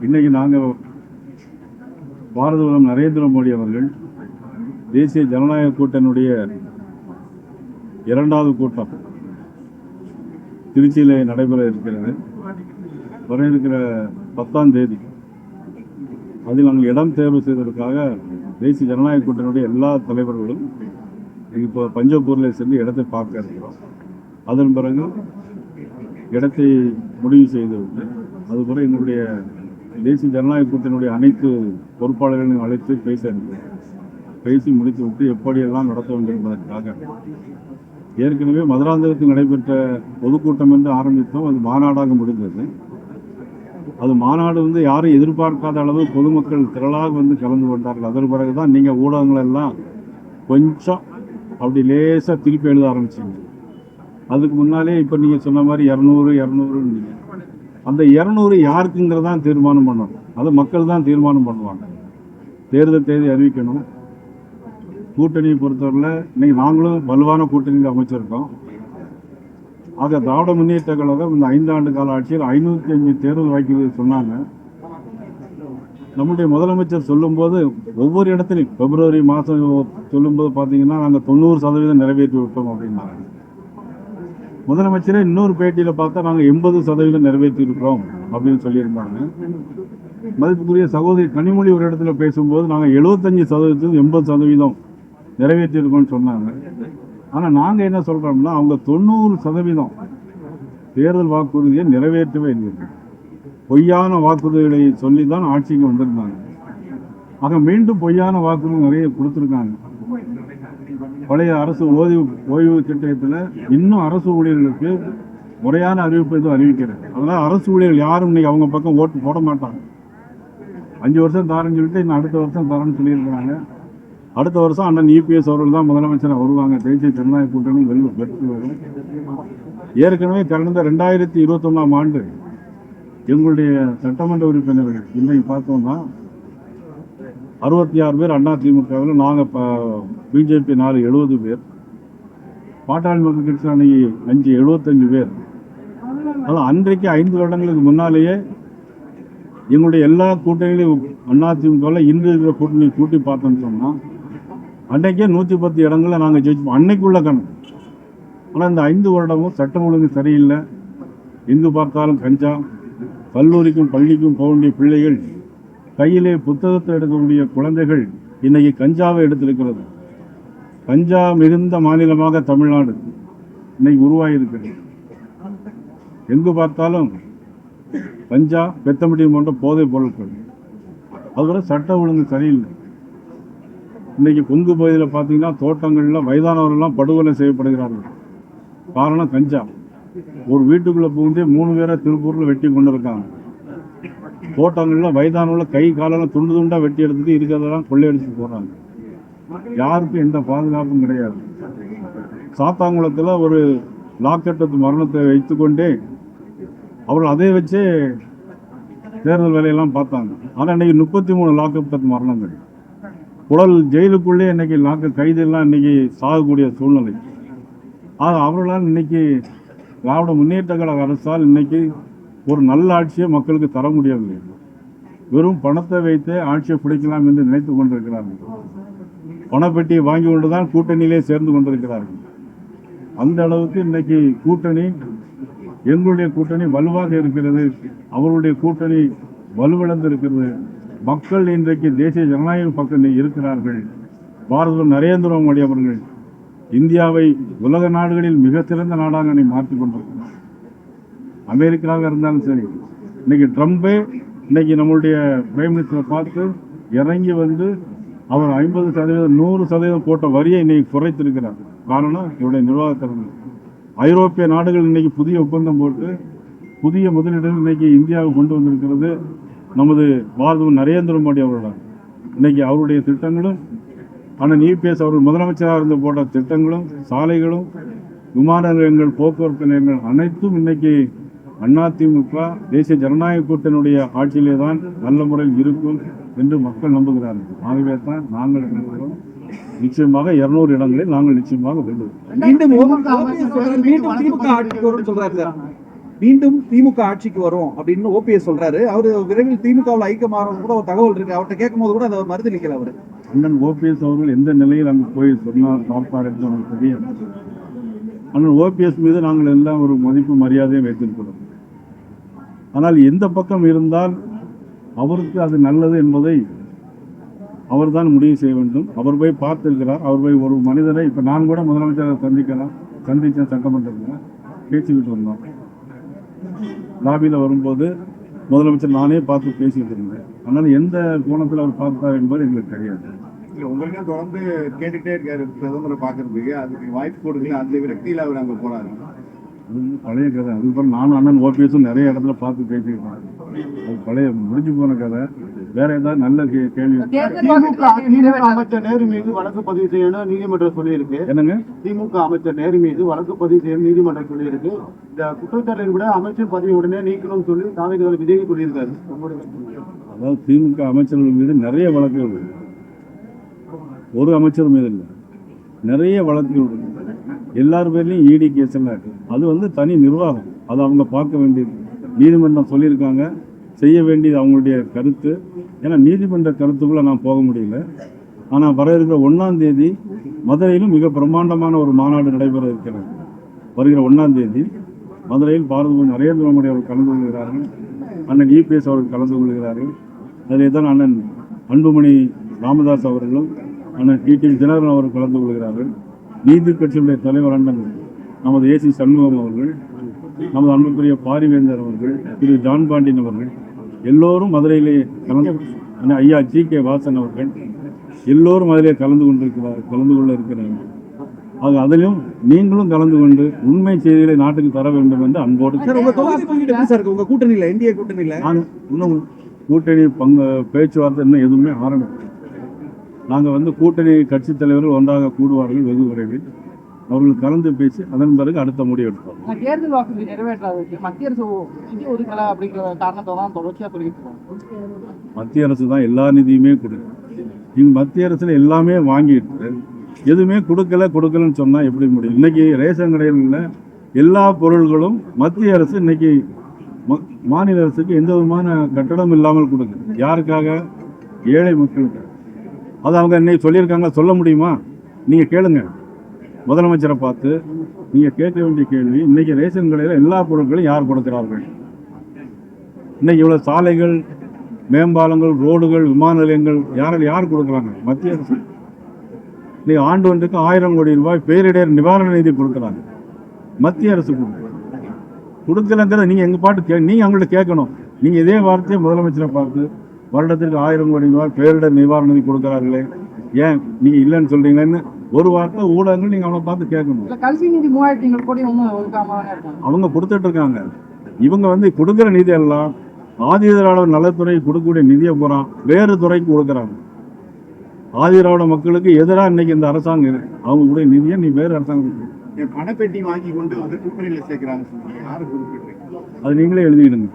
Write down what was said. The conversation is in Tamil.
இன்னைக்கு நாங்கள் பாரத பிரதமர் நரேந்திர மோடி அவர்கள் தேசிய ஜனநாயக கூட்டணியுடைய இரண்டாவது கூட்டம் திருச்சியில் நடைபெற இருக்கிறது. வர இருக்கிற 10ஆம் தேதி அதில் நாங்கள் இடம் தேர்வு செய்வதற்காக தேசிய ஜனநாயக கூட்டணியுடைய எல்லா தலைவர்களும் இப்போ பஞ்சப்பூரில் சென்று இடத்தை பார்க்க இருக்கிறோம். அதன் பிறகு இடத்தை முடிவு செய்துவிட்டு அதுபோல எங்களுடைய தேசிய ஜனநாயக கூட்டணியுடைய அனைத்து பொறுப்பாளர்களையும் அழைத்து பேசி முடித்துவிட்டு எப்படியெல்லாம் நடத்த வேண்டும் என்பதற்காக ஏற்கனவே மதுராந்தகத்தில் நடைபெற்ற பொதுக்கூட்டம் என்று ஆரம்பித்தோம். அது மாநாடாக முடிந்தது. அது மாநாடு யாரும் எதிர்பார்க்காத அளவு பொதுமக்கள் திரளாக கலந்து கொண்டார்கள். அதன் பிறகுதான் நீங்கள் ஊடகங்கள் எல்லாம் கொஞ்சம் அப்படி லேசாக திருப்பி எழுத ஆரம்பிச்சிங்க. அதுக்கு முன்னாலே இப்போ நீங்கள் சொன்ன மாதிரி 200 அந்த 200 யாருக்குங்கிறதான் தீர்மானம் பண்ணணும். அது மக்கள் தான் தீர்மானம் பண்ணுவாங்க. தேர்தல் தேதி அறிவிக்கணும். கூட்டணியை பொறுத்தவரையில் இன்னைக்கு நாங்களும் வலுவான கூட்டணியில் அமைச்சிருக்கோம். ஆக திராவிட முன்னேற்ற கழகம் இந்த 5 ஆண்டு கால ஆட்சியில் 505 தேர்தல் வாய்ப்புகள் சொன்னாங்க. நம்முடைய முதலமைச்சர் சொல்லும்போது ஒவ்வொரு இடத்துலையும் பிப்ரவரி மாதம் சொல்லும்போது பார்த்தீங்கன்னா நாங்கள் 90% நிறைவேற்றி விட்டோம் அப்படின்னாங்க. முதலமைச்சரே இன்னொரு பேட்டியில் பார்த்தா நாங்கள் 80% நிறைவேற்றி இருக்கிறோம் அப்படின்னு சொல்லியிருந்தாங்க. மதிப்புக்குரிய சகோதரி கனிமொழி ஒரு இடத்துல பேசும்போது நாங்கள் 75% 80% நிறைவேற்றியிருக்கோம்னு சொன்னாங்க. ஆனால் நாங்கள் என்ன சொல்கிறோம்னா அவங்க 90% தேர்தல் வாக்குறுதியை நிறைவேற்றவே இல்லை. பொய்யான வாக்குறுதிகளை சொல்லி தான் ஆட்சிக்கு வந்திருந்தாங்க. ஆக மீண்டும் பொய்யான வாக்குறுதி நிறைய கொடுத்துருக்காங்க. பழைய அரசு ஓய்வு திட்டத்தில் இன்னும் அரசு ஊழியர்களுக்கு முறையான அறிவிப்பு எதுவும் அறிவிக்கிறது. அதனால் அரசு ஊழியர்கள் யாரும் இன்னைக்கு அவங்க பக்கம் ஓட்டு போட மாட்டாங்க. 5 வருஷம் தரேன்னு சொல்லிட்டு இன்னும் அடுத்த வருஷம் தரேன்னு சொல்லியிருக்கிறாங்க. அடுத்த வருஷம் அண்ணன் இபிஎஸ் அவர்கள் தான் முதலமைச்சராக வருவாங்க. தேசிய ஜனநாயக கூட்டணி வெற்றி வரும். ஏற்கனவே கடந்த 2021ஆம் ஆண்டு எங்களுடைய சட்டமன்ற உறுப்பினர்கள் இன்றைக்கு பார்த்தோம்னா 66 பேர் அதிமுகவில், நாங்கள் பிஜேபி 70 பேர், பாட்டாளி மக்கள் கட்சி அன்னைக்கு 75 பேர். அதான் அன்றைக்கு 5 வருடங்களுக்கு முன்னாலேயே எங்களுடைய எல்லா கூட்டணிகளையும் அதிமுகவில் இன்று இருக்கிற கூட்டணி கூட்டி பார்த்தோம்னு சொன்னால் அன்றைக்கே 110 இடங்களில் நாங்கள் ஜெயிச்சோம். அன்னைக்குள்ள கணக்கு. ஆனால் இந்த 5 வருடமும் சட்டம் ஒழுங்கு சரியில்லை. எங்கு பார்த்தாலும் கஞ்சா, கல்லூரிக்கும் பள்ளிக்கும் போக வேண்டிய பிள்ளைகள், கையிலே புத்தகத்தை எடுக்கக்கூடிய குழந்தைகள் இன்னைக்கு கஞ்சாவை எடுத்திருக்கிறது. கஞ்சா மிகுந்த மாநிலமாக தமிழ்நாடு இன்னைக்கு உருவாகியிருக்கிறது. எங்கு பார்த்தாலும் கஞ்சா, பெத்தமட்டி போன்ற போதைப் பொருட்கள். அதுவரை சட்ட ஒழுங்கு சரியில்லை. இன்னைக்கு கொங்கு பகுதியில் பார்த்தீங்கன்னா தோட்டங்களில் வயதானவர்கள்லாம் படுகொலை செய்யப்படுகிறார்கள். காரணம் கஞ்சா. ஒரு வீட்டுக்குள்ளே புகுந்தே 3 பேரை திருப்பூரில் வெட்டி கொண்டு இருக்காங்க. தோட்டங்களில் வயதானவர்கள் கை காலெல்லாம் துண்டு துண்டாக வெட்டி எடுத்துட்டு இருக்கிறதெல்லாம் கொள்ளையடிச்சு போகிறாங்க. யாருக்கும் எந்த பாதுகாப்பும் கிடையாது. சாத்தாங்குளத்தில் ஒரு லாக்கெட்டு மரணத்தை வைத்துக்கொண்டே அவர்கள் அதை வச்சே தேர்தல் வேலையெல்லாம் பார்த்தாங்க. ஆனால் இன்னைக்கு 33 லாக்கெட்டு மரணங்கள். புழல் ஜெயிலுக்குள்ளே இன்னைக்கு கைதெல்லாம் இன்னைக்கு சாகக்கூடிய சூழ்நிலை. ஆக அவர்களால் இன்னைக்கு திராவிட முன்னேற்ற கழக அரசால் இன்னைக்கு ஒரு நல்ல ஆட்சியை மக்களுக்கு தர முடியவில்லை. வெறும் பணத்தை வைத்தே ஆட்சியை பிடிக்கலாம் என்று நினைத்து கொண்டிருக்கிறார்கள். பணப்பெட்டியை வாங்கி கொண்டுதான் கூட்டணியிலே சேர்ந்து கொண்டிருக்கிறார்கள். அந்த அளவுக்கு இன்னைக்கு கூட்டணி, எங்களுடைய கூட்டணி வலுவாக இருக்கிறது. அவருடைய கூட்டணி வலுவிழந்து இருக்கிறது. மக்கள் இன்றைக்கு தேசிய ஜனநாயக பக்கம் இருக்கிறார்கள். பாரத நரேந்திர மோடி அவர்கள் இந்தியாவை உலக நாடுகளில் மிக சிறந்த நாடாக மாற்றிக் கொண்டிருக்கிறார். அமெரிக்காவாக இருந்தாலும் சரி, இன்னைக்கு ட்ரம்பே இன்னைக்கு நம்மளுடைய பிரைம் மினிஸ்டரை பார்த்து இறங்கி அவர் 50% 100% போட்ட வரியை இன்னைக்கு குறைத்திருக்கிறார். காரணம் இவருடைய நிர்வாகத்திறன். ஐரோப்பிய நாடுகள் இன்னைக்கு புதிய ஒப்பந்தம் போட்டு புதிய முதலீடுகள் இன்னைக்கு இந்தியாவை கொண்டு வந்திருக்கிறது நமது பாரத நரேந்திர மோடி அவர்கள். இன்னைக்கு அவருடைய திட்டங்களும் அண்ணன் இபிஎஸ் அவர்கள் முதலமைச்சராக இருந்து போட்ட திட்டங்களும், சாலைகளும், விமான நிலையங்கள், போக்குவரத்து நிலையங்கள் அனைத்தும் இன்னைக்கு அதிமுக தேசிய ஜனநாயக கூட்டணியுடைய ஆட்சியிலே தான் நல்ல முறையில் இருக்கும் என்று மக்கள் நம்புகிறார்கள். ஆகவே தான் நாங்கள் நிச்சயமாக 200 இடங்களில் நாங்கள் நிச்சயமாக வெல்லுவோம். மீண்டும் திமுக ஆட்சிக்கு வரும் அப்படின்னு ஓபிஎஸ் சொல்றாரு. அவரு விரைவில் திமுகவில் ஐக்கியமாகும் கூட ஒரு தகவல் இருக்கு. அவர்கிட்ட கேட்கும் போது கூட அதை மறுதளிக்கல அவரு. அண்ணன் ஓபிஎஸ் அவர்கள் எந்த நிலையில் அங்கு போய் சொன்னார் பார்ப்பார் என்று நமக்கு தெரியாது. அண்ணன் ஓபிஎஸ் மீது நாங்கள் எல்லாம் ஒரு மதிப்பு மரியாதையை வைத்திருக்கிறோம். ஆனால் எந்த பக்கம் இருந்தால் அவருக்கு அது நல்லது என்பதை அவர் தான் முடிவு செய்ய வேண்டும். அவர் போய் பார்த்திருக்கிறார். அவர் போய் ஒரு மனிதரை இப்போ நான் கூட முதலமைச்சரை சந்தித்தேன். சட்டமன்றத்தில் பேசிக்கிட்டு வந்தோம். லாபியில் வரும்போது முதலமைச்சர் நானே பார்த்து பேசிக்கிட்டு இருந்தேன். அதனால் எந்த கோணத்தில் அவர் பார்த்தார் என்பது எங்களுக்கு தெரியாது. இல்லை, உங்களுக்கும் தொடர்ந்து கேட்டுகிட்டே இருக்காரு பிரதமரை பார்க்கறதுக்கு. அதுக்கு வாய்ப்பு கொடுக்கல, அந்த விரக்தியில் அவர் அங்கே போனாரு. அது பழைய கதை. அதுக்கப்புறம் நானும் அண்ணன் ஓபிஎஸும் நிறைய இடத்துல பார்த்து பேசியிருக்கேன். அது பழைய முடிஞ்சு போன கதை. வேற ஏதாவது நல்ல கேள்வி? திமுக அமைச்சர் நேரு மீது வழக்கு பதிவு செய்யணும் நீதிமன்றம் சொல்லியிருக்கு. என்னங்க? திமுக அமைச்சர் நேரு மீது வழக்கு பதிவு செய்யணும் நீதிமன்றம் சொல்லியிருக்கு. இந்த குற்றச்சாட்டை விட அமைச்சர் பதவி உடனே நீக்கணும்னு சொல்லி தாவேக்காவை விஜய் சொல்லியிருக்காரு. அதாவது திமுக அமைச்சர்கள் மீது நிறைய வழக்குகள் இருக்கு. ஒரு அமைச்சர் மீது இல்லை, நிறைய வழக்குகள் இருக்கு. எல்லார் பேர்லையும் இடி கேஸ் எல்லாம் இருக்கு. அது தனி நிர்வாகம். அது அவங்க பார்க்க வேண்டியது. நீதிமன்றம் சொல்லியிருக்காங்க, செய்ய வேண்டியது அவங்களுடைய கருத்து. ஏன்னா நீதிமன்ற கருத்துக்குள்ளே நான் போக முடியல. ஆனால் வர இருக்கிற 1ஆம் தேதி மதுரையிலும் மிக பிரம்மாண்டமான ஒரு மாநாடு நடைபெற இருக்கிறது. வருகிற 1ஆம் தேதி மதுரையில் பாரத நரேந்திர மோடி அவர்கள் கலந்து கொள்கிறார்கள். அண்ணன் இபிஎஸ் அவர்கள் கலந்து கொள்கிறார்கள். அதிலே தான் அண்ணன் அன்புமணி ராமதாஸ் அவர்களும் அண்ணன் டிடிவி தினகரன் அவர்கள் கலந்து கொள்கிறார்கள். நீதி கட்சியுடைய தலைவர் அண்ணன் நமது ஏசி சண்முகம் அவர்கள், நமது அன்புக்குரிய பாரிவேந்தர் அவர்கள், திரு ஜான் பாண்டியன் அவர்கள் எல்லோரும் மதுரையிலே கலந்து, ஐயா ஜி.கே. வாசன் அவர்கள் எல்லோரும் அதிலே கலந்து கொள்ள இருக்கிறார்கள். ஆக அதிலும் நீங்களும் கலந்து கொண்டு உண்மை செய்திகளை நாட்டுக்கு தர வேண்டும் என்று அன்போடு. உங்க கூட்டணியில் இந்திய கூட்டணியில் இன்னும் கூட்டணி பேச்சுவார்த்தை இன்னும் எதுவுமே ஆரம்பிக்கும். நாங்கள் கூட்டணி கட்சித் தலைவர்கள் ஒன்றாக கூடுவார்கள் வெகு விரைவில். அவர்கள் கலந்து பேசி அதன் பிறகு அடுத்த முடிவு எடுப்பார். தேர்தல் வாக்குறுதி நிறைவேற்றாததுக்கு மத்திய அரசு நிதி ஒதுக்கல அப்படிங்கிற காரணத்தை தான் தொடர்ச்சியாக சொல்லிட்டு இருக்காங்க. மத்திய அரசு தான் எல்லா நிதியுமே கொடுக்கும். இங்கே மத்திய அரசுல எல்லாமே வாங்கிட்டு எதுவுமே கொடுக்கலன்னு சொன்னால் எப்படி முடியும்? இன்னைக்கு ரேஷன் கடைகளில் எல்லா பொருள்களும் மத்திய அரசு இன்னைக்கு மாநில அரசுக்கு எந்த விதமான கட்டணம் இல்லாமல் கொடுக்குது. யாருக்காக? ஏழை மக்களுக்கு. அது அவங்க இன்னைக்கு சொல்லியிருக்காங்களா? சொல்ல முடியுமா? நீங்கள் கேளுங்க முதலமைச்சரை பார்த்து. நீங்கள் கேட்க வேண்டிய கேள்வி, இன்னைக்கு ரேஷன் கடையில் எல்லா பொருட்களும் யார் கொடுக்கிறார்கள்? இன்னைக்கு இவ்வளோ சாலைகள், மேம்பாலங்கள், ரோடுகள், விமான நிலையங்கள் யார் கொடுக்குறாங்க? மத்திய அரசு. இன்னைக்கு ஆண்டு ஒன்றுக்கு 1000 கோடி ரூபாய் பேரிடர் நிவாரண நிதி கொடுக்குறாங்க. மத்திய அரசு கொடுக்கலங்கிறத நீங்கள் எங்கள் பாட்டு நீங்கள் அவங்கள்ட்ட கேட்கணும். நீங்கள் இதே வார்த்தையை முதலமைச்சரை பார்த்து வருடத்திற்கு 1000 கோடி ரூபாய் பேரிடர் நிவாரண நிதி கொடுக்குறாங்களே, ஏன் நீங்கள் இல்லைன்னு சொல்கிறீங்களேன்னு ஒரு வார்த்தை ஊடகங்கள் நீங்கள் அவனை பார்த்து கேட்கணும். கல்வி நிதி 3000 கோடி அவங்க கொடுத்துட்டு இருக்காங்க. இவங்க கொடுக்குற நிதி எல்லாம் ஆதிதிராவிடர் நலத்துறை கொடுக்கக்கூடிய நிதியை பூரா வேறு துறைக்கு கொடுக்குறாங்க. ஆதிதிராவிட மக்களுக்கு எதிராக இன்னைக்கு இந்த அரசாங்கம் அவங்க கூட நிதியை நீ வேறு அரசாங்கம் பணப்பெட்டி வாங்கி கொண்டு கூட்டணியில் சேர்க்கிறாங்க. யாரு குறிப்பிட்டு அது நீங்களே எழுதிடுங்க.